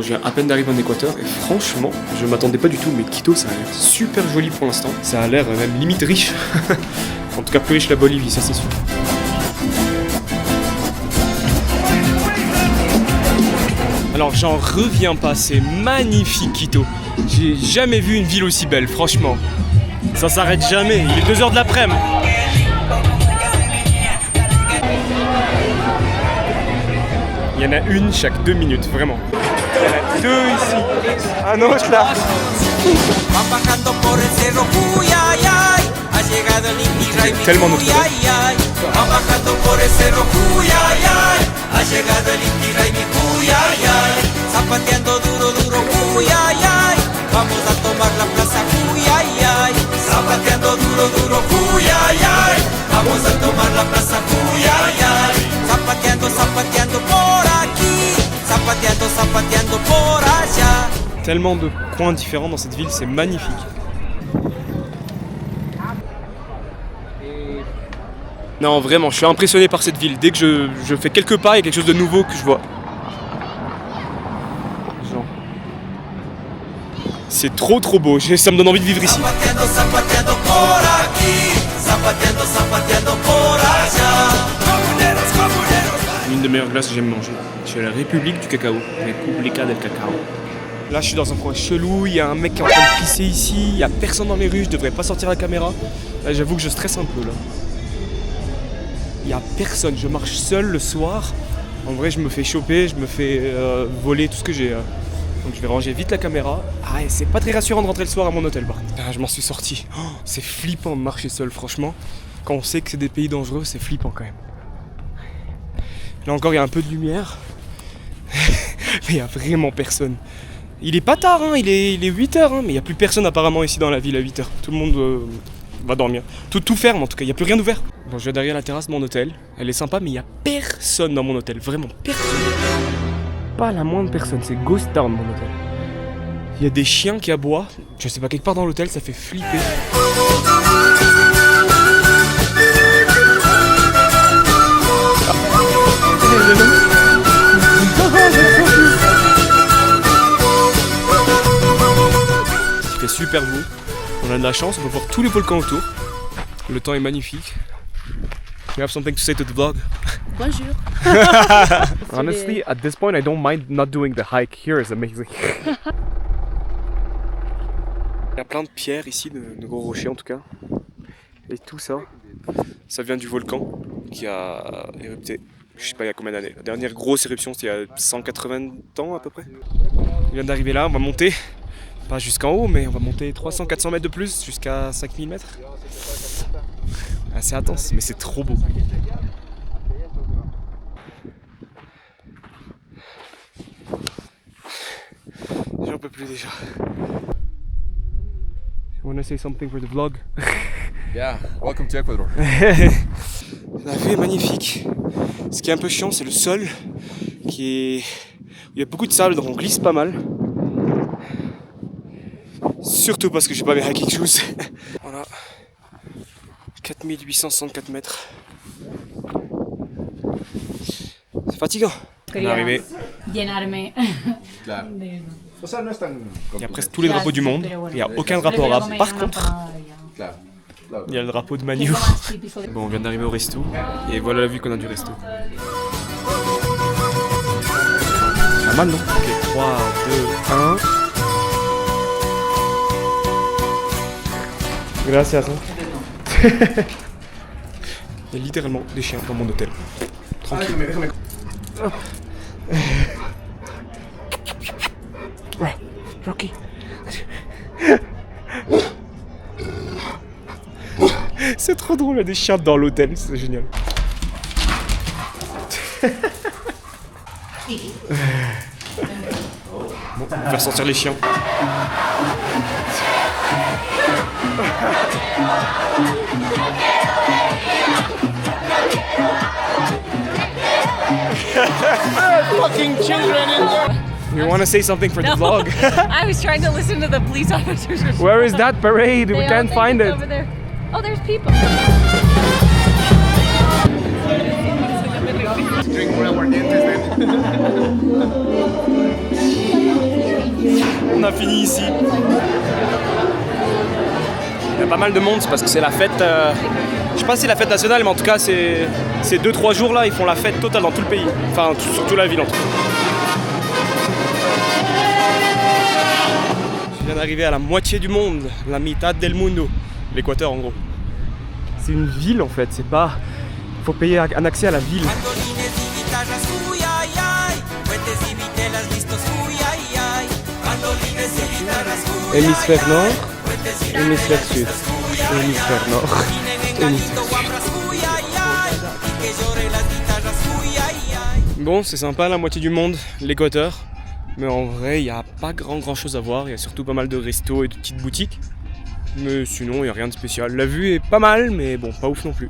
Je viens à peine d'arriver en Équateur et franchement, je m'attendais pas du tout, mais Quito ça a l'air super joli pour l'instant. Ça a l'air même limite riche. En tout cas plus riche que la Bolivie, ça c'est sûr. Alors j'en reviens pas, c'est magnifique Quito. J'ai jamais vu une ville aussi belle, franchement. Ça s'arrête jamais, il est 2h de l'après-midi. Il y en a une chaque 2 minutes, vraiment. Il y en a 2 ici. Un autre là. Tellement notre Tellement de coins différents dans cette ville, c'est magnifique. Non, vraiment, je suis impressionné par cette ville. Dès que je fais quelques pas, il y a quelque chose de nouveau que je vois. Genre. C'est trop beau, ça me donne envie de vivre ici. Une des meilleures glaces que j'aime manger. C'est la République du cacao. República del Cacao. Là, je suis dans un coin chelou, il y a un mec qui est en train de pisser ici, il n'y a personne dans les rues, je devrais pas sortir la caméra. Là, j'avoue que je stresse un peu là. Il n'y a personne, je marche seul le soir. En vrai, je me fais choper, je me fais voler tout ce que j'ai. Donc je vais ranger vite la caméra. Ah, et c'est pas très rassurant de rentrer le soir à mon hôtel par contre. Ah, je m'en suis sorti. Oh, c'est flippant de marcher seul, franchement. Quand on sait que c'est des pays dangereux, c'est flippant quand même. Là encore, il y a un peu de lumière. Mais il n'y a vraiment personne. Il est pas tard, hein, il est 8h, hein, mais il n'y a plus personne apparemment ici dans la ville à 8h. Tout le monde va dormir. Tout ferme en tout cas, il n'y a plus rien d'ouvert. Bon, je vais derrière la terrasse de mon hôtel. Elle est sympa, mais il n'y a personne dans mon hôtel. Vraiment personne. Pas la moindre personne, c'est ghost town mon hôtel. Il y a des chiens qui aboient. Je sais pas, quelque part dans l'hôtel, ça fait flipper. Il fait super beau. On a de la chance, on peut voir tous les volcans autour. Le temps est magnifique. You have something to say to the vlog? Bonjour. Honestly, at this point, I don't mind not doing the hike. Here is amazing. Il y a plein de pierres ici, de gros rochers en tout cas. Et tout ça, ça vient du volcan qui a érupté. Je sais pas il y a combien d'années. La dernière grosse éruption, c'était il y a 180 ans à peu près. Il vient d'arriver là, on va monter. Pas jusqu'en haut, mais on va monter 300-400 mètres de plus, jusqu'à 5000 mètres. Assez intense, mais c'est trop beau. J'en peux plus déjà. You wanna say something for the vlog? Yeah, welcome to Ecuador. La vue est magnifique. Ce qui est un peu chiant, c'est le sol il y a beaucoup de sable, donc on glisse pas mal. Surtout parce que j'ai pas mes hiking shoes. Voilà. 4864 mètres. C'est fatigant. On est arrivé. Il y a presque tous les drapeaux du monde. Il n'y a aucun drapeau arabe. Par contre, il y a le drapeau de Manu. Bon, on vient d'arriver au resto. Et voilà la vue qu'on a du resto. Pas mal, non? Ok, 3, 2, 1. Gracias. Il y a littéralement des chiens dans mon hôtel. Tranquille. Rocky. C'est trop drôle, il y a des chiens dans l'hôtel, c'est génial. Bon, on va faire sortir les chiens. Fucking children in there. You want to say something for the vlog? I was trying to listen to the police officers. Where is that parade? We can't find it. Over there. Oh, there's people. Drink more aguardientes then. On a fini ici. Il y a pas mal de monde, c'est parce que c'est la fête. Je sais pas si c'est la fête nationale, mais en tout cas, ces 2-3 jours là, ils font la fête totale dans tout le pays. Enfin, sur toute la ville en tout cas. Je viens d'arriver à la moitié du monde, la mitad del mundo, l'Équateur en gros. C'est une ville en fait, c'est pas. Faut payer un accès à la ville. Hémisphère nord, hémisphère sud, hémisphère nord, hémisphère sud. Bon, c'est sympa la moitié du monde, l'Équateur. Mais en vrai, il n'y a pas grand chose à voir. Il y a surtout pas mal de restos et de petites boutiques. Mais sinon, il n'y a rien de spécial. La vue est pas mal, mais bon, pas ouf non plus.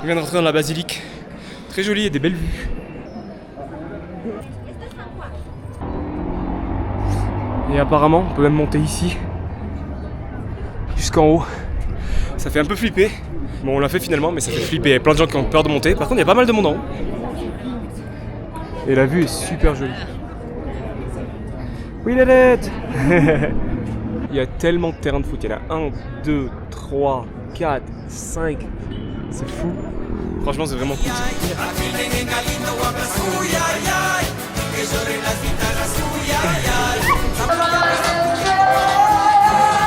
On vient de rentrer dans la basilique. Très jolie et des belles vues. Et apparemment, on peut même monter ici. Jusqu'en haut. Ça fait un peu flipper. Bon, on l'a fait finalement, mais ça fait flipper. Il y a plein de gens qui ont peur de monter. Par contre, il y a pas mal de monde en haut. Et la vue est super jolie. Oui, Lelette. Il y a tellement de terrains de foot. Il y en a 1, 2, 3, 4, 5. C'est fou. Franchement, c'est vraiment cool.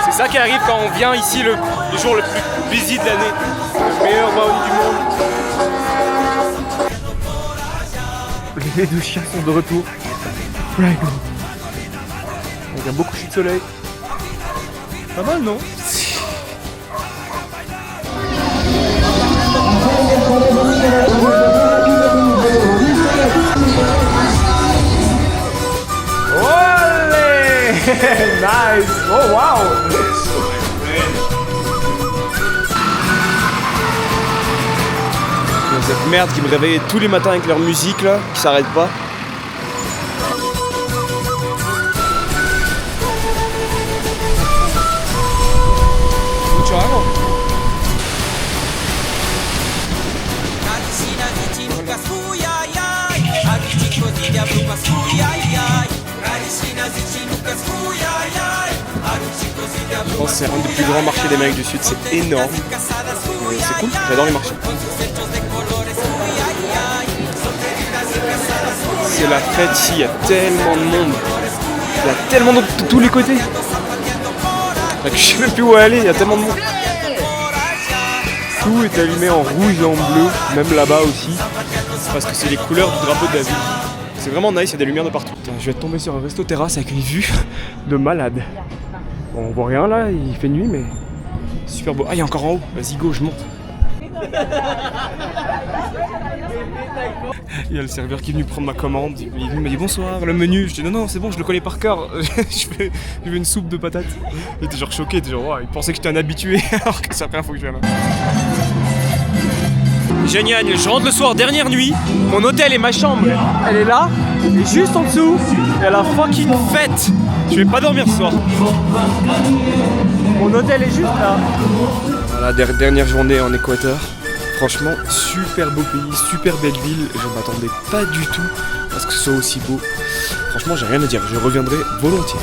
C'est ça qui arrive quand on vient ici le jour le plus busy de l'année. Le meilleur moment du monde. Les 2 chiens sont de retour. Il y a un beau coucher de soleil. Pas mal, non? Olé! Nice! Oh wow! Cette merde qui me réveille tous les matins avec leur musique là, qui s'arrête pas. Je pense que c'est un des plus grands marchés d'Amérique du Sud, c'est énorme. C'est cool, j'adore les marchés. C'est la fête ici, il y a tellement de monde. Il y a tellement de monde de tous les côtés. Je sais même plus où aller, il y a tellement de monde. Tout est allumé en rouge et en bleu, même là-bas aussi. Parce que c'est les couleurs du drapeau de la ville. C'est vraiment nice, il y a des lumières de partout. Putain, je vais tomber sur un resto terrasse avec une vue de malade. Bon, on voit rien là, il fait nuit mais super beau. Ah, il y a encore en haut, vas-y go, je monte. Il y a le serveur qui est venu prendre ma commande, il est venu, il m'a dit bonsoir, le menu. Je dis non, c'est bon, je le connais par cœur. je veux une soupe de patates. Il était genre choqué, il était genre, wow, il pensait que j'étais un habitué alors que c'est la première fois que je viens là. Génial, je rentre le soir, dernière nuit, mon hôtel et ma chambre, elle est là, et juste en dessous, il y a la fucking fête. Je vais pas dormir ce soir. Mon hôtel est juste là. Voilà, dernière journée en Équateur. Franchement, super beau pays, super belle ville. Je ne m'attendais pas du tout à ce que ce soit aussi beau. Franchement, j'ai rien à dire, je reviendrai volontiers.